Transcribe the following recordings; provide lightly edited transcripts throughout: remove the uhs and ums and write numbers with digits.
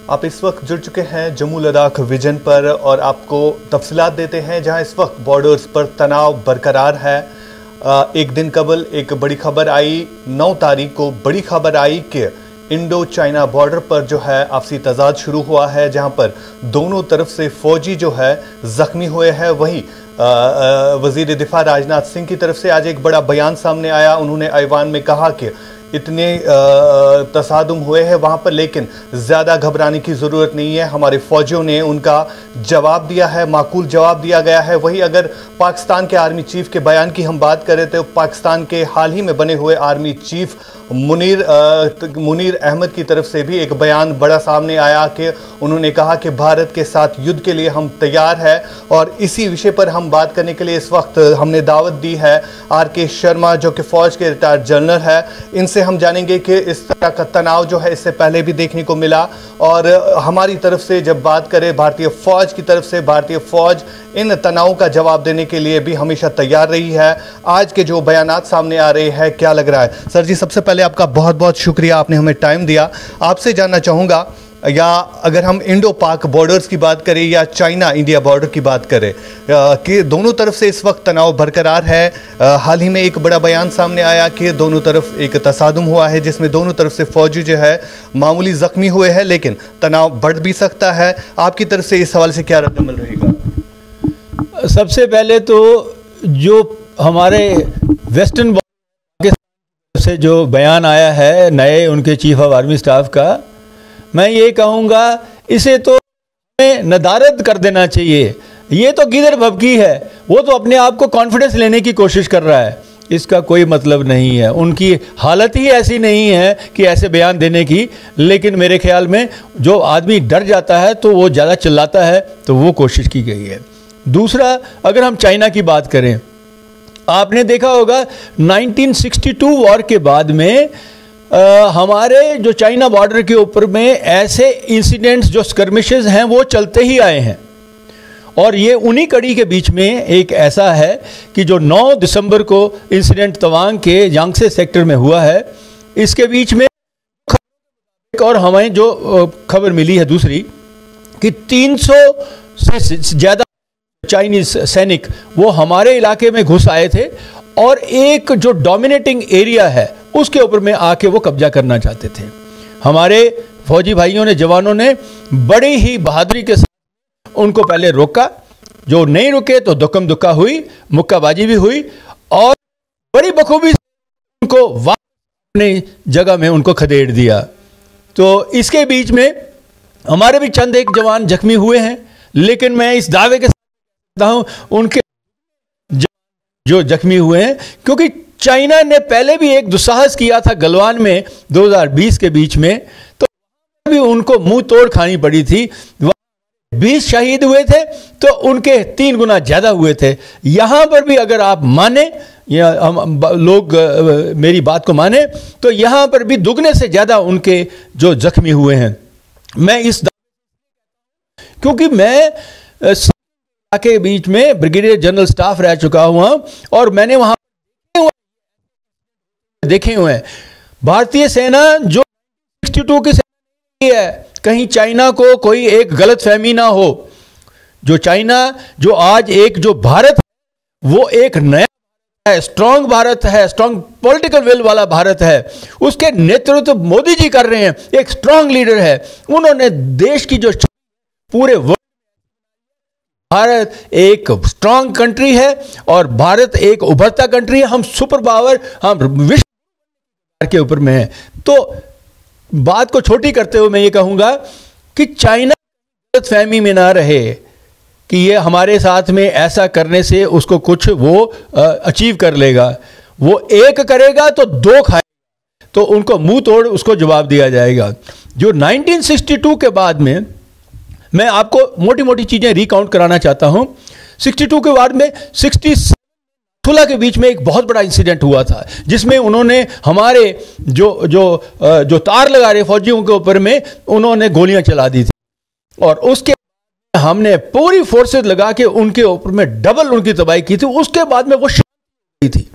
आप इस वक्त जुड़ चुके हैं जम्मू लद्दाख विजन पर और आपको तफसीलात देते हैं जहां इस वक्त बॉर्डर्स पर तनाव बरकरार है। एक दिन कबल एक बड़ी खबर आई, 9 तारीख को बड़ी खबर आई कि इंडो चाइना बॉर्डर पर जो है आपसी तजाद शुरू हुआ है, जहां पर दोनों तरफ से फौजी जो है जख्मी हुए हैं। वहीं वजीर दिफा राजनाथ सिंह की तरफ से आज एक बड़ा बयान सामने आया। उन्होंने ऐवान में कहा कि इतने तसादुम हुए हैं वहां पर, लेकिन ज़्यादा घबराने की ज़रूरत नहीं है। हमारे फौजियों ने उनका जवाब दिया है, माकूल जवाब दिया गया है। वहीं अगर पाकिस्तान के आर्मी चीफ के बयान की हम बात करें तो पाकिस्तान के हाल ही में बने हुए आर्मी चीफ मुनीर अहमद की तरफ से भी एक बयान बड़ा सामने आया कि उन्होंने कहा कि भारत के साथ युद्ध के लिए हम तैयार हैं। और इसी विषय पर हम बात करने के लिए इस वक्त हमने दावत दी है RK शर्मा, जो कि फौज के रिटायर्ड जनरल है। इनसे हम जानेंगे कि इस तरह का तनाव जो है इससे पहले भी देखने को मिला, और हमारी तरफ से जब बात करें भारतीय फौज की तरफ से, भारतीय फौज इन तनावों का जवाब देने के लिए भी हमेशा तैयार रही है। आज के जो बयानात सामने आ रहे हैं, क्या लग रहा है? सर जी, सबसे पहले आपका बहुत बहुत शुक्रिया, आपने हमें टाइम दिया। आपसे जानना चाहूँगा, या अगर हम इंडो पाक बॉर्डर्स की बात करें या चाइना इंडिया बॉर्डर की बात करें, कि दोनों तरफ से इस वक्त तनाव बरकरार है। हाल ही में एक बड़ा बयान सामने आया कि दोनों तरफ एक तसादुम हुआ है जिसमें दोनों तरफ से फौजी जो है मामूली जख्मी हुए हैं, लेकिन तनाव बढ़ भी सकता है। आपकी तरफ से इस सवाल से क्या रद्दअमल रहेगा? सबसे पहले तो जो हमारे वेस्टर्न से जो बयान आया है नए उनके चीफ ऑफ आर्मी स्टाफ का, मैं ये कहूँगा इसे तो नदारद कर देना चाहिए। ये तो गिदर भभकी है, वो तो अपने आप को कॉन्फिडेंस लेने की कोशिश कर रहा है। इसका कोई मतलब नहीं है, उनकी हालत ही ऐसी नहीं है कि ऐसे बयान देने की। लेकिन मेरे ख्याल में जो आदमी डर जाता है तो वो ज़्यादा चिल्लाता है, तो वो कोशिश की गई है। दूसरा, अगर हम चाइना की बात करें, आपने देखा होगा 1962 वॉर के बाद में हमारे जो चाइना बॉर्डर के ऊपर में ऐसे इंसिडेंट्स जो स्कर्मिशेस हैं वो चलते ही आए हैं। और ये उन्हीं कड़ी के बीच में एक ऐसा है कि जो 9 दिसंबर को इंसिडेंट तवांग के यांगसे सेक्टर में हुआ है, इसके बीच में और हमें जो खबर मिली है दूसरी कि 300 से ज़्यादा चाइनीज सैनिक वो हमारे इलाके में घुस आए थे और एक जो डोमिनेटिंग एरिया है उसके ऊपर में आके वो कब्जा करना चाहते थे। हमारे फौजी भाइयों ने, जवानों ने बड़ी ही बहादुरी के साथ उनको पहले रोका। जो नहीं रुके तो दुक्कम दुक्का हुई, मुक्काबाजी भी हुई, और बड़ी बखूबी उनको अपनी जगह में उनको खदेड़ दिया। तो इसके बीच में हमारे भी चंद एक जवान जख्मी हुए हैं, लेकिन मैं इस दावे के हूं उनके जो जख्मी हुए हैं, क्योंकि चाइना ने पहले भी एक दुस्साहस किया था गलवान में 2020 के बीच में, तो भी उनको मुंह तोड़ खानी पड़ी थी। 20 शहीद हुए थे तो उनके 3 गुना ज्यादा हुए थे। यहां पर भी अगर आप माने या हम लोग मेरी बात को माने तो यहां पर भी दुगने से ज्यादा उनके जो जख्मी हुए हैं। मैं क्योंकि मैं के बीच में ब्रिगेडियर जनरल स्टाफ रह चुका हुआ और मैंने वहां देखे हुए हैं भारतीय सेना जो 62 की सेना है, कहीं चाइना को कोई एक गलत फहमी ना हो। जो चाइना, जो आज एक जो भारत है वो एक नया है, स्ट्रांग भारत है, स्ट्रांग पॉलिटिकल विल वाला भारत है। उसके नेतृत्व मोदी जी कर रहे हैं, एक स्ट्रांग लीडर है। उन्होंने देश की जो पूरे भारत एक स्ट्रांग कंट्री है और भारत एक उभरता कंट्री है। हम सुपर पावर, हम विश्व के ऊपर में है। तो बात को छोटी करते हुए मैं ये कहूंगा कि चाइना फहमी में ना रहे कि ये हमारे साथ में ऐसा करने से उसको कुछ वो अचीव कर लेगा। वो एक करेगा तो 2 खाएगा, तो उनको मुंह तोड़ उसको जवाब दिया जाएगा। जो 1962 के बाद में, मैं आपको मोटी मोटी चीजें रिकाउंट कराना चाहता हूं। 62 के बाद में 16 के बीच में एक बहुत बड़ा इंसिडेंट हुआ था, जिसमें उन्होंने हमारे जो तार लगा रहे फौजियों के ऊपर में उन्होंने गोलियां चला दी थी, और उसके हमने पूरी फोर्सेस लगा के उनके ऊपर में डबल उनकी तबाही की थी। उसके बाद में वो थी,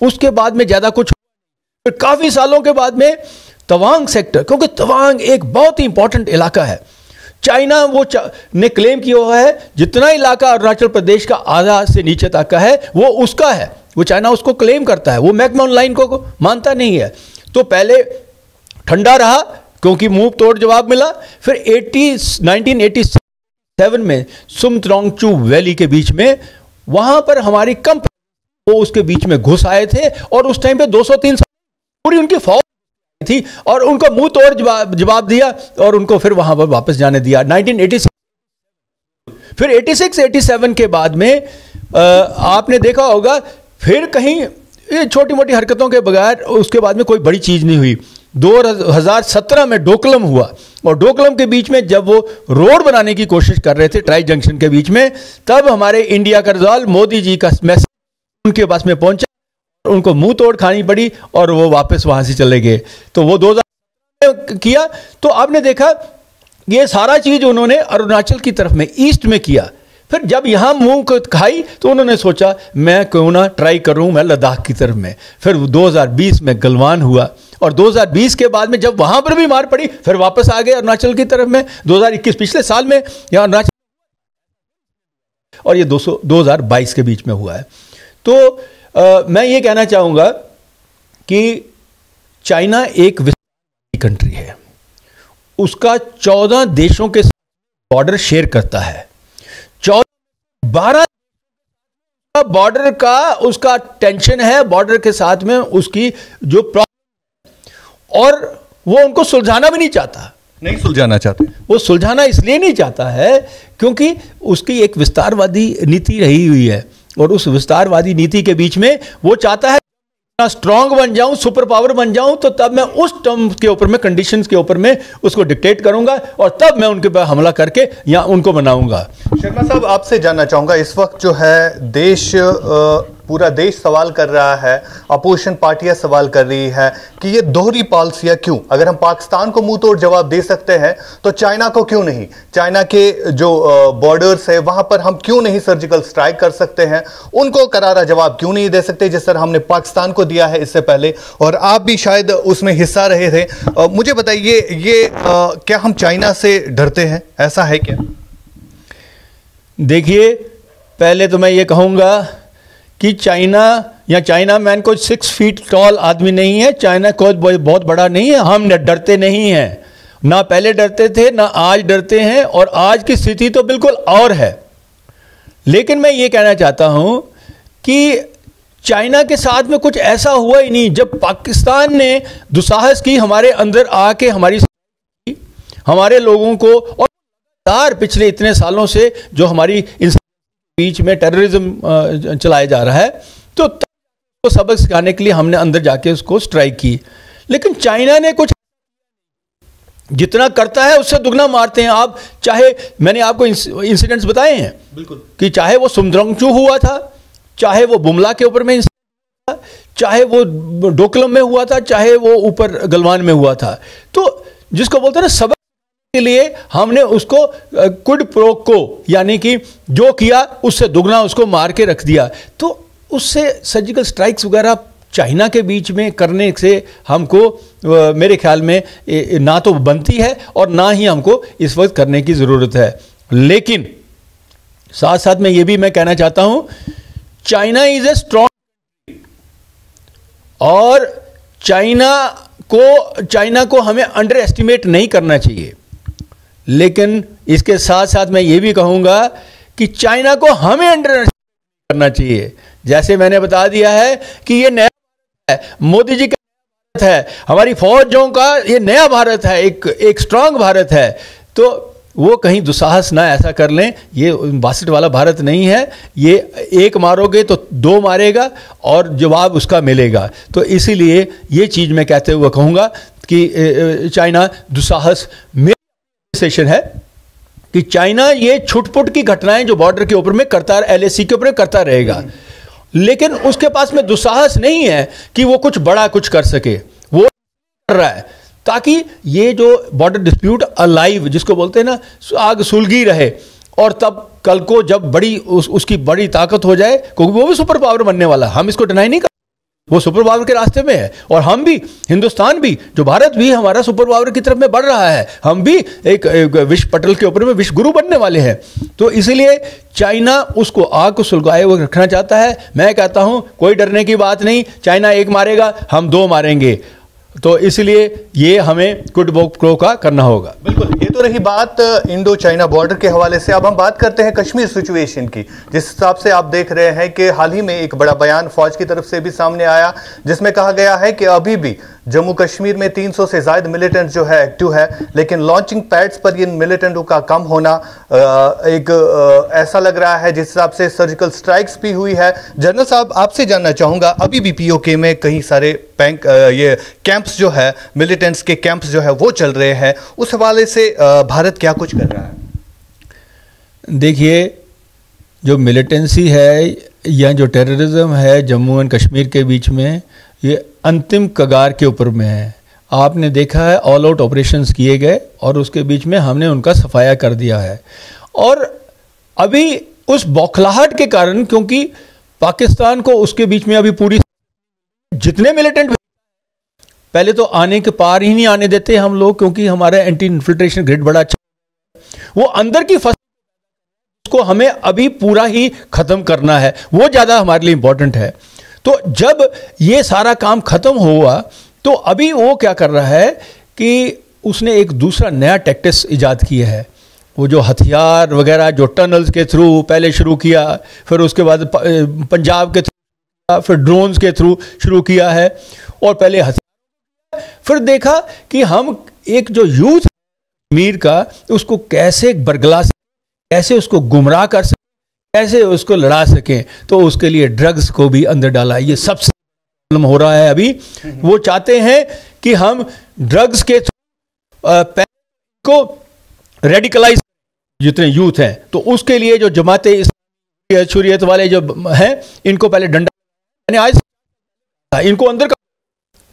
उसके बाद में ज्यादा कुछ, काफी सालों के बाद में तवांग सेक्टर, क्योंकि तवांग एक बहुत ही इंपॉर्टेंट इलाका है, चाइना ने क्लेम किया हुआ है जितना इलाका अरुणाचल प्रदेश का आधा से नीचे तक का है वो उसका है, वो चाइना उसको क्लेम करता है, वो मैकमोहन लाइन को मानता नहीं है। तो पहले ठंडा रहा क्योंकि मुंह तोड़ जवाब मिला, फिर 1987 में सुमत्रोंगचू वैली के बीच में वहां पर हमारी कम वो उसके बीच में घुस आए थे और उस टाइम पे 200-300 पूरी उनकी फौज थी और उनको मुंह तोड़ जवाब दिया और उनको फिर वहां पर वापस जाने दिया 1986। फिर 86-87 के बाद में आपने देखा होगा फिर कहीं ये छोटी मोटी हरकतों के बगैर उसके बाद में कोई बड़ी चीज नहीं हुई। 2017 में डोकलम हुआ और डोकलम के बीच में जब वो रोड बनाने की कोशिश कर रहे थे ट्राई जंक्शन के बीच में, तब हमारे इंडिया का रिजॉल्व मोदी जी का मैसेज उनके पास में पहुंचा, उनको मुंह तोड़ खानी पड़ी और वो वापस वहां से चले गए। तो वो 2000 किया। तो आपने देखा ये सारा चीज उन्होंने अरुणाचल की तरफ में ईस्ट में किया। फिर जब यहां मुंह को खाई तो उन्होंने सोचा मैं क्यों ना ट्राई करूं मैं लद्दाख की तरफ में। फिर 2020 में गलवान हुआ और 2020 के बाद में जब वहां पर भी मार पड़ी फिर वापस आ गए अरुणाचल की तरफ में 2021 पिछले साल में यहां अरुणाचल, और ये 2022 के बीच में हुआ है। तो मैं ये कहना चाहूंगा कि चाइना एक विशाल कंट्री है, उसका 14 देशों के बॉर्डर शेयर करता है, 12 बॉर्डर का उसका टेंशन है, बॉर्डर के साथ में उसकी जो प्रॉब्लम, और वो उनको सुलझाना भी नहीं चाहता, नहीं सुलझाना चाहते। वो सुलझाना इसलिए नहीं चाहता है क्योंकि उसकी एक विस्तारवादी नीति रही हुई है और उस विस्तारवादी नीति के बीच में वो चाहता है स्ट्रांग बन जाऊं, सुपर पावर बन जाऊं, तो तब मैं उस टर्म के ऊपर में कंडीशंस के ऊपर में उसको डिक्टेट करूंगा और तब मैं उनके पर हमला करके या उनको बनाऊंगा। शर्मा साहब आपसे जानना चाहूंगा, इस वक्त जो है देश पूरा देश सवाल कर रहा है, अपोजिशन पार्टियां सवाल कर रही है कि ये दोहरी पॉलिसियां क्यों? अगर हम पाकिस्तान को मुंह तोड़ जवाब दे सकते हैं तो चाइना को क्यों नहीं? चाइना के जो बॉर्डर्स है वहां पर हम क्यों नहीं सर्जिकल स्ट्राइक कर सकते हैं? उनको करारा जवाब क्यों नहीं दे सकते जिस तरह हमने पाकिस्तान को दिया है इससे पहले, और आप भी शायद उसमें हिस्सा रहे थे। मुझे बताइए ये क्या हम चाइना से डरते हैं, ऐसा है क्या? देखिए पहले तो मैं ये कहूंगा कि चाइना या चाइना मैन कोई 6 फीट टॉल आदमी नहीं है, चाइना कोई बहुत बड़ा नहीं है, हम डरते नहीं हैं, ना पहले डरते थे ना आज डरते हैं, और आज की स्थिति तो बिल्कुल और है। लेकिन मैं ये कहना चाहता हूं कि चाइना के साथ में कुछ ऐसा हुआ ही नहीं। जब पाकिस्तान ने दुस्साहस की हमारे अंदर आके हमारे लोगों को, और पिछले इतने सालों से जो हमारी बीच में टेररिज्म चलाया जा रहा है, तो सबक सिखाने के लिए हमने अंदर जाके उसको स्ट्राइक की। लेकिन चाइना ने कुछ जितना करता है उससे दुगना मारते हैं। आप चाहे मैंने आपको इंसिडेंट्स बताए हैं बिल्कुल कि चाहे वो सुमद्रोंगचू हुआ था, चाहे वो बुमला के ऊपर में, चाहे वो डोकलम में हुआ था, चाहे वो ऊपर गलवान में हुआ था। तो जिसको बोलते हैं ना सबक के लिए हमने उसको कुड प्रो को, यानी कि जो किया उससे दुगना उसको मार के रख दिया। तो उससे सर्जिकल स्ट्राइक्स वगैरह चाइना के बीच में करने से हमको मेरे ख्याल में ना तो बनती है और ना ही हमको इस वक्त करने की ज़रूरत है। लेकिन साथ साथ में ये भी मैं कहना चाहता हूं, चाइना इज ए स्ट्रॉन्ग, और चाइना को हमें अंडर एस्टिमेट नहीं करना चाहिए। लेकिन इसके साथ साथ मैं ये भी कहूंगा कि चाइना को हमें अंडर एस्टिमेट करना चाहिए। जैसे मैंने बता दिया है कि ये नया है, मोदी जी का भारत है, हमारी फौजों का ये नया भारत है, एक स्ट्रांग भारत है। तो वो कहीं दुस्साहस ना ऐसा कर लें, ये 62 वाला भारत नहीं है। ये एक मारोगे तो 2 मारेगा और जवाब उसका मिलेगा। तो इसीलिए ये चीज़ मैं कहते हुए कहूँगा कि चाइना दुस्साहस सेशन है कि चाइना ये छुटपुट की घटनाएं जो बॉर्डर के ऊपर में करता है, LAC के ऊपर करता रहेगा, लेकिन उसके पास में दुस्साहस नहीं है कि वो कुछ बड़ा कुछ कर सके। वो कर रहा है ताकि ये जो बॉर्डर डिस्प्यूट अलाइव जिसको बोलते हैं ना, आग सुलगी रहे, और तब कल को जब बड़ी उसकी बड़ी ताकत हो जाए, क्योंकि वो भी सुपर पावर बनने वाला, हम इसको डिनाई नहीं कर। वो सुपर पावर के रास्ते में है, और हम भी, हिंदुस्तान भी, जो भारत भी हमारा सुपर पावर की तरफ में बढ़ रहा है, हम भी एक विश्व पटल के ऊपर में विश्व गुरु बनने वाले हैं। तो इसलिए चाइना उसको आग को सुलगाए हुए रखना चाहता है। मैं कहता हूं कोई डरने की बात नहीं, चाइना एक मारेगा, हम दो मारेंगे। तो इसलिए ये हमें क्विड प्रो का करना होगा। बिल्कुल, ये तो रही बात इंडो चाइना बॉर्डर के हवाले से। अब हम बात करते हैं कश्मीर सिचुएशन की। जिस हिसाब से आप देख रहे हैं कि हाल ही में एक बड़ा बयान फौज की तरफ से भी सामने आया, जिसमें कहा गया है कि अभी भी जम्मू कश्मीर में 300 से ज्यादा मिलिटेंट जो है एक्टिव है, लेकिन लॉन्चिंग पैड्स पर इन मिलिटेंटों का कम होना ऐसा लग रहा है जिस हिसाब से सर्जिकल स्ट्राइक्स भी हुई है। जनरल साहब, आपसे जानना चाहूंगा, अभी भी पीओके में कई सारे ये कैंप्स जो है, मिलिटेंट्स के कैंप्स जो है वो चल रहे हैं, उस हवाले से भारत क्या कुछ कर रहा है? देखिए, जो मिलिटेंसी है या जो टेररिज्म है जम्मू एंड कश्मीर के बीच में, ये अंतिम कगार के ऊपर में है। आपने देखा है ऑल आउट ऑपरेशंस किए गए और उसके बीच में हमने उनका सफाया कर दिया है। और अभी उस बौखलाहट के कारण, क्योंकि पाकिस्तान को उसके बीच में अभी पूरी जितने मिलिटेंट पहले तो आने के पार ही नहीं आने देते हम लोग, क्योंकि हमारा एंटी इन्फिल्ट्रेशन ग्रिड बड़ा अच्छा, वो अंदर की फसल को हमें अभी पूरा ही खत्म करना है, वो ज्यादा हमारे लिए इंपॉर्टेंट है। तो जब ये सारा काम खत्म हुआ तो अभी वो क्या कर रहा है कि उसने एक दूसरा नया टैक्टिक्स इजाद किया है। वो जो हथियार वगैरह जो टनल्स के थ्रू पहले शुरू किया, फिर उसके बाद पंजाब के थ्रू, फिर ड्रोन्स के थ्रू शुरू किया है, और पहले हथियार, फिर देखा कि हम एक जो यूथ कश्मीर का उसको कैसे बरगला से, कैसे उसको गुमराह कर सकें, कैसे उसको लड़ा सकें, तो उसके लिए ड्रग्स को भी अंदर डाला। ये सबसे प्रॉब्लम हो रहा है अभी। वो चाहते हैं कि हम ड्रग्स के को रेडिकलाइज, जितने यूथ हैं, तो उसके लिए जो जमाते शरीयत वाले जो हैं, इनको पहले डंडा, आज इनको अंदर का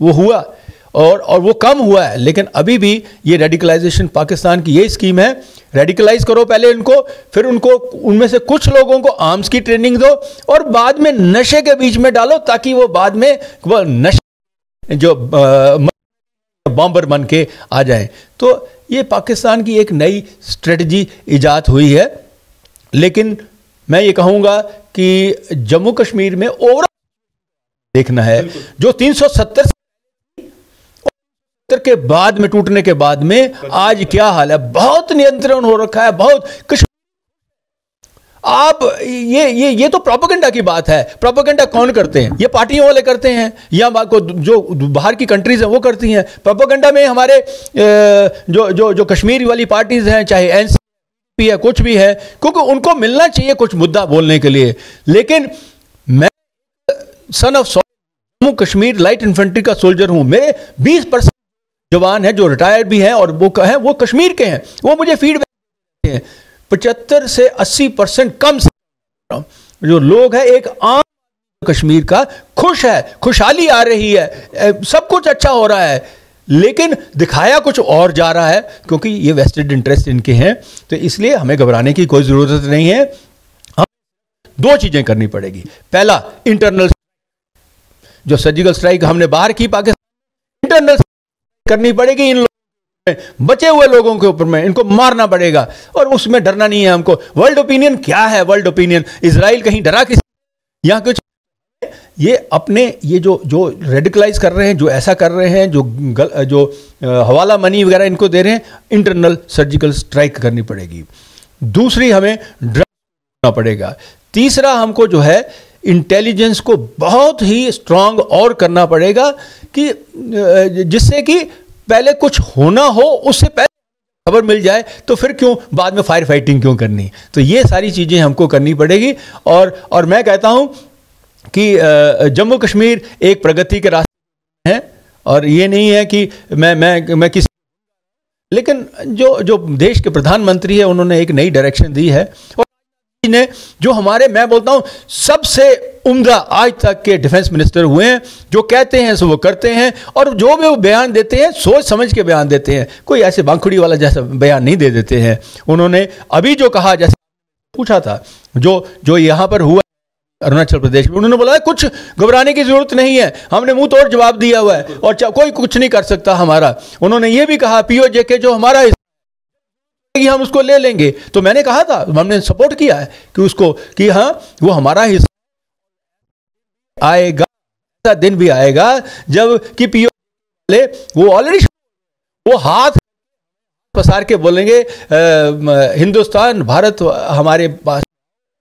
वो हुआ और वो कम हुआ है, लेकिन अभी भी ये रेडिकलाइजेशन, पाकिस्तान की ये स्कीम है, रेडिकलाइज करो पहले इनको, फिर उनको उनमें से कुछ लोगों को आर्म्स की ट्रेनिंग दो और बाद में नशे के बीच में डालो, ताकि वो बाद में वो नशे जो बॉम्बर बन के आ जाए। तो ये पाकिस्तान की एक नई स्ट्रेटजी इजाद हुई है। लेकिन मैं ये कहूँगा कि जम्मू कश्मीर में ओवरऑल देखना है, जो 370 के बाद में, टूटने के बाद में आज क्या हाल है, बहुत नियंत्रण हो रखा है, बहुत आप ये तो प्रोपेगेंडा की बात है। प्रोपेगेंडा कौन करते हैं? ये पार्टियों वाले करते हैं, या जो बाहर की कंट्रीज हैं वो करती हैं। प्रोपेगेंडा में हमारे जो कश्मीर वाली पार्टीज हैं, चाहे एनसीपी है, कुछ भी है, क्योंकि उनको मिलना चाहिए कुछ मुद्दा बोलने के लिए। लेकिन मैं son of Jammu Kashmir light infantry का सोल्जर हूं। मेरे 20% जवान हैं जो रिटायर्ड भी हैं और वो कश्मीर के हैं, वो मुझे फीडबैक देते हैं। 75 से 80% कम से जो लोग हैं, एक आम कश्मीर का खुश है, खुशहाली आ रही है, सब कुछ अच्छा हो रहा है, लेकिन दिखाया कुछ और जा रहा है, क्योंकि ये वेस्टेड इंटरेस्ट इनके हैं। तो इसलिए हमें घबराने की कोई जरूरत नहीं है। हम दो चीजें करनी पड़ेगी। पहला, इंटरनल, जो सर्जिकल स्ट्राइक हमने बाहर की पाकिस्तान, इंटरनल करनी पड़ेगी। इन बचे हुए लोगों के ऊपर में इनको मारना पड़ेगा, और उसमें डरना नहीं है हमको। वर्ल्ड ओपिनियन क्या है? वर्ल्ड ओपिनियन, इजराइल कहीं डरा किसी? यहां कुछ ये अपने ये जो रेडिकलाइज कर रहे हैं, जो ऐसा कर रहे हैं, जो हवाला मनी वगैरह इनको दे रहे हैं, इंटरनल सर्जिकल स्ट्राइक करनी पड़ेगी। दूसरी, हमें ड्रग करना पड़ेगा। तीसरा, हमको जो है इंटेलिजेंस को बहुत ही स्ट्रांग और करना पड़ेगा, कि जिससे कि पहले कुछ होना हो, उससे पहले खबर मिल जाए, तो फिर क्यों बाद में फायर फाइटिंग क्यों करनी? तो ये सारी चीजें हमको करनी पड़ेगी। और मैं कहता हूं कि जम्मू कश्मीर एक प्रगति के रास्ते है, और ये नहीं है कि मैं किसी, लेकिन जो देश के प्रधानमंत्री है, उन्होंने एक नई डायरेक्शन दी है, और ने जो हमारे, मैं बोलता हूं, सबसे उम्दा आज तक के डिफेंस मिनिस्टर हुए हैं, जो कहते हैं सो वो करते हैं, और जो भी वो बयान देते हैं सोच समझ के बयान देते हैं, कोई ऐसे बांखुड़ी वाला जैसा बयान नहीं दे देते हैं। उन्होंने अभी जो कहा, जैसे पूछा था, जो यहां पर हुआ अरुणाचल प्रदेश में। उन्होंने बोला कुछ घबराने की जरूरत नहीं है, हमने मुंह तोड़ जवाब दिया हुआ है और कोई कुछ नहीं कर सकता हमारा। उन्होंने ये भी कहा पीओजे के जो हमारा हिस्सा हम उसको ले लेंगे। तो मैंने कहा था, हमने सपोर्ट किया है कि उसको, कि हाँ वो हमारा हिस्सा आएगा, ऐसा दिन भी आएगा जब कि पीओजे वो ऑलरेडी वो हाथ पसार के बोलेंगे हिंदुस्तान भारत हमारे पास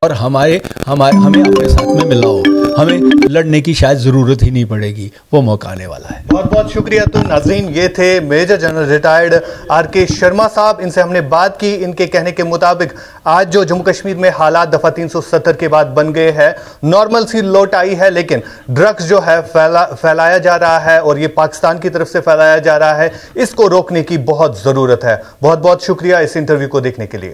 और हमें अपने साथ में मिलाओ, हमें लड़ने की शायद ज़रूरत ही नहीं पड़ेगी, वो मौका आने वाला है। बहुत बहुत शुक्रिया। तो नाज़रीन, ये थे major general retired R K. Sharma साहब। इनसे हमने बात की। इनके कहने के मुताबिक आज जो जम्मू कश्मीर में हालात दफ़ा 370 के बाद बन गए हैं, नॉर्मल सी लौट आई है, लेकिन ड्रग्स जो है फैलाया जा रहा है और ये पाकिस्तान की तरफ से फैलाया जा रहा है, इसको रोकने की बहुत ज़रूरत है। बहुत बहुत शुक्रिया इस इंटरव्यू को देखने के लिए।